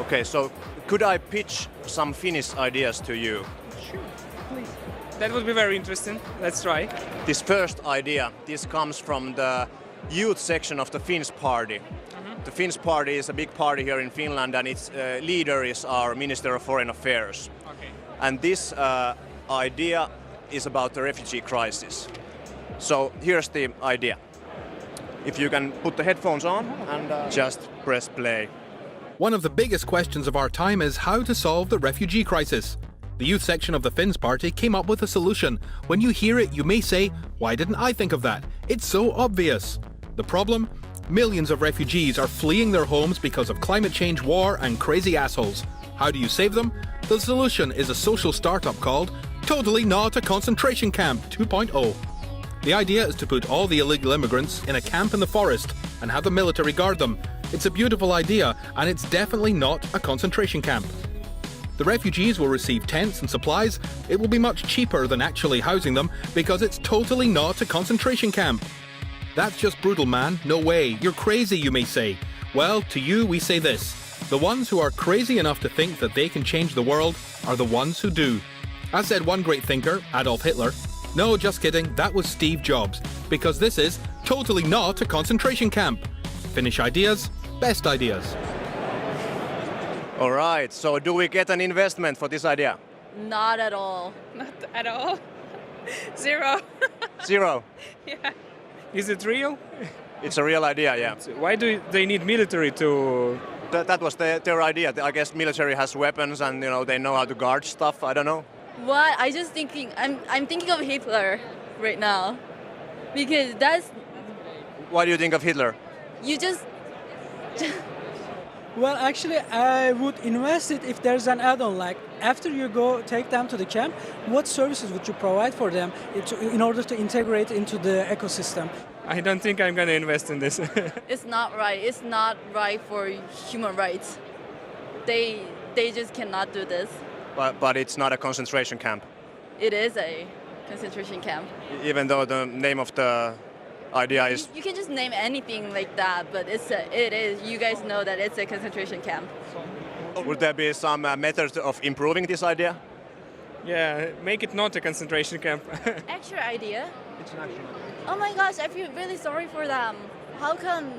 Okay, so could I pitch some Finnish ideas to you? Sure, please. That would be very interesting. Let's try. This first idea, this comes from the youth section of the Finns party. The Finns party is a big party here in Finland, and its leader is our Minister of Foreign Affairs. Okay. And this idea is about the refugee crisis. So here's the idea. If you can put the headphones on and just press play. One of the biggest questions of our time is how to solve the refugee crisis. The youth section of the Finns party came up with a solution. When you hear it, you may say, why didn't I think of that? It's so obvious. The problem? Millions of refugees are fleeing their homes because of climate change, war, and crazy assholes. How do you save them? The solution is a social startup called Totally Not a Concentration Camp 2.0. The idea is to put all the illegal immigrants in a camp in the forest and have the military guard them. It's a beautiful idea, and it's definitely not a concentration camp. The refugees will receive tents and supplies. It will be much cheaper than actually housing them because it's totally not a concentration camp. That's just brutal, man. No way. You're crazy, you may say. Well, to you we say this. The ones who are crazy enough to think that they can change the world are the ones who do. As said one great thinker, Adolf Hitler, no, just kidding, that was Steve Jobs, because this is totally not a concentration camp. Finnish ideas, best ideas. All right, so do we get an investment for this idea? Not at all. Not at all. Zero. Zero. Yeah. Is it real? It's a real idea, yeah. Why do they need military to... That was their idea. I guess military has weapons and they know how to guard stuff. I don't know. What? I'm thinking of Hitler right now. Because that's... Why do you think of Hitler? You just... Well, actually, I would invest it if there's an add-on. Like, after you go take them to the camp, what services would you provide for them in order to integrate into the ecosystem? I don't think I'm going to invest in this. It's not right. It's not right for human rights. They just cannot do this. But it's not a concentration camp. It is a concentration camp. Even though the name of the idea is... You can just name anything like that, but it is. You guys know that it's a concentration camp. Would there be some methods of improving this idea? Yeah, make it not a concentration camp. Extra idea? It's an action. Oh my gosh, I feel really sorry for them. How come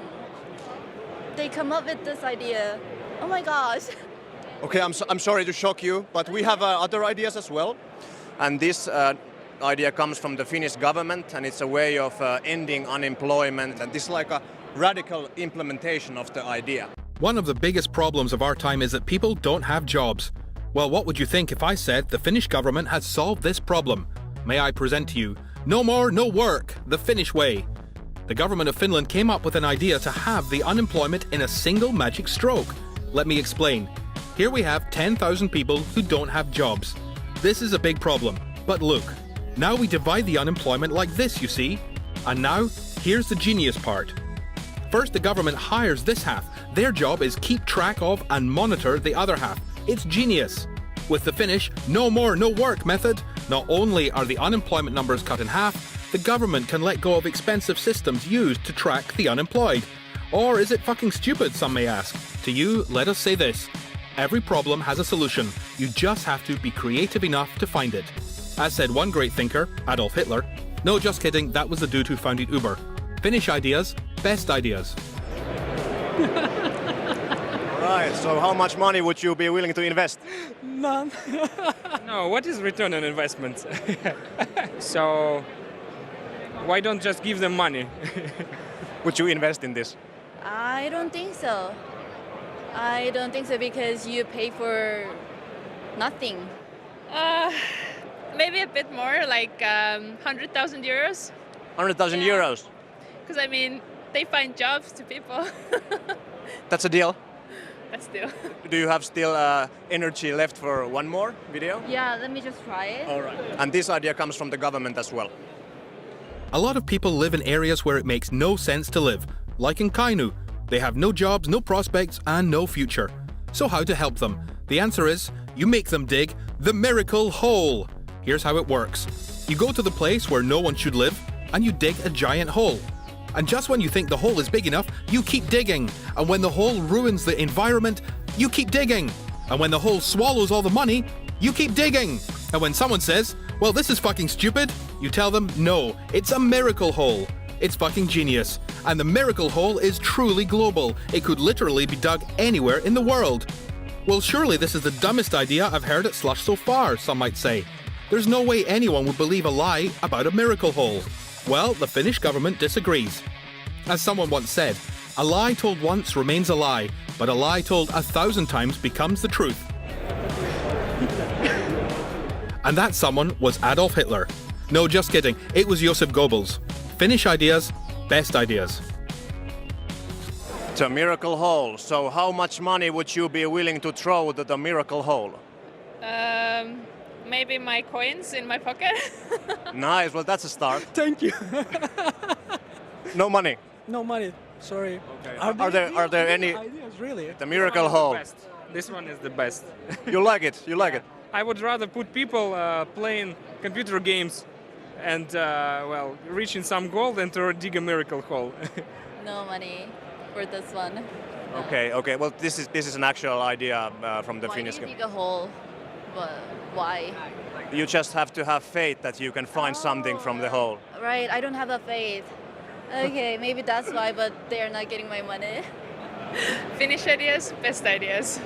they come up with this idea? Oh my gosh. Okay, I'm sorry to shock you, but we have other ideas as well. And this idea comes from the Finnish government, and it's a way of ending unemployment. And this is like a radical implementation of the idea. One of the biggest problems of our time is that people don't have jobs. Well, what would you think if I said the Finnish government has solved this problem? May I present to you No More, No Work, the Finnish way. The government of Finland came up with an idea to have the unemployment in a single magic stroke. Let me explain. Here we have 10,000 people who don't have jobs. This is a big problem. But look, now we divide the unemployment like this, you see? And now, here's the genius part. First, the government hires this half. Their job is keep track of and monitor the other half. It's genius. With the Finnish No More, No Work method, not only are the unemployment numbers cut in half, the government can let go of expensive systems used to track the unemployed. Or is it fucking stupid, some may ask? To you, let us say this. Every problem has a solution. You just have to be creative enough to find it. As said one great thinker, Adolf Hitler, no, just kidding, that was the dude who founded Uber. Finnish ideas, best ideas. Right, so how much money would you be willing to invest? None. No, what is return on investment? So, why don't just give them money? Would you invest in this? I don't think so. I don't think so because you pay for nothing. Maybe a bit more, like 100,000 euros. 100,000 Yeah. euros? Because I mean, they find jobs to people. That's a deal. That's still. Do you have still energy left for one more video? Yeah, let me just try it. All right. And this idea comes from the government as well. A lot of people live in areas where it makes no sense to live, like in Kainu. They have no jobs, no prospects, and no future. So how to help them? The answer is, you make them dig the miracle hole. Here's how it works. You go to the place where no one should live, and you dig a giant hole. And just when you think the hole is big enough, you keep digging. And when the hole ruins the environment, you keep digging. And when the hole swallows all the money, you keep digging. And when someone says, well, this is fucking stupid, you tell them, no, it's a miracle hole. It's fucking genius. And the miracle hole is truly global. It could literally be dug anywhere in the world. Well, surely this is the dumbest idea I've heard at Slush so far, some might say. There's no way anyone would believe a lie about a miracle hole. Well, the Finnish government disagrees. As someone once said, a lie told once remains a lie, but a lie told 1,000 times becomes the truth. And that someone was Adolf Hitler. No, just kidding, it was Joseph Goebbels. Finnish ideas, best ideas. The miracle hole. So how much money would you be willing to throw at the miracle hole? Maybe my coins in my pocket. Nice, well that's a start. Thank you. No money. No money. Sorry. Okay. Are there any ideas really? the miracle This one is the hole? best. This one is the best. You like it? You like it? I would rather put people playing computer games and well, reaching some goal than to dig a miracle hole. No money for this one. Okay, okay. Well, this is an actual idea from the Why Finnish. do you dig a hole? But why? You just have to have faith that you can find something from the hole. Right, I don't have a faith. Okay, maybe that's why, but they're not getting my money. Finnish ideas, best ideas.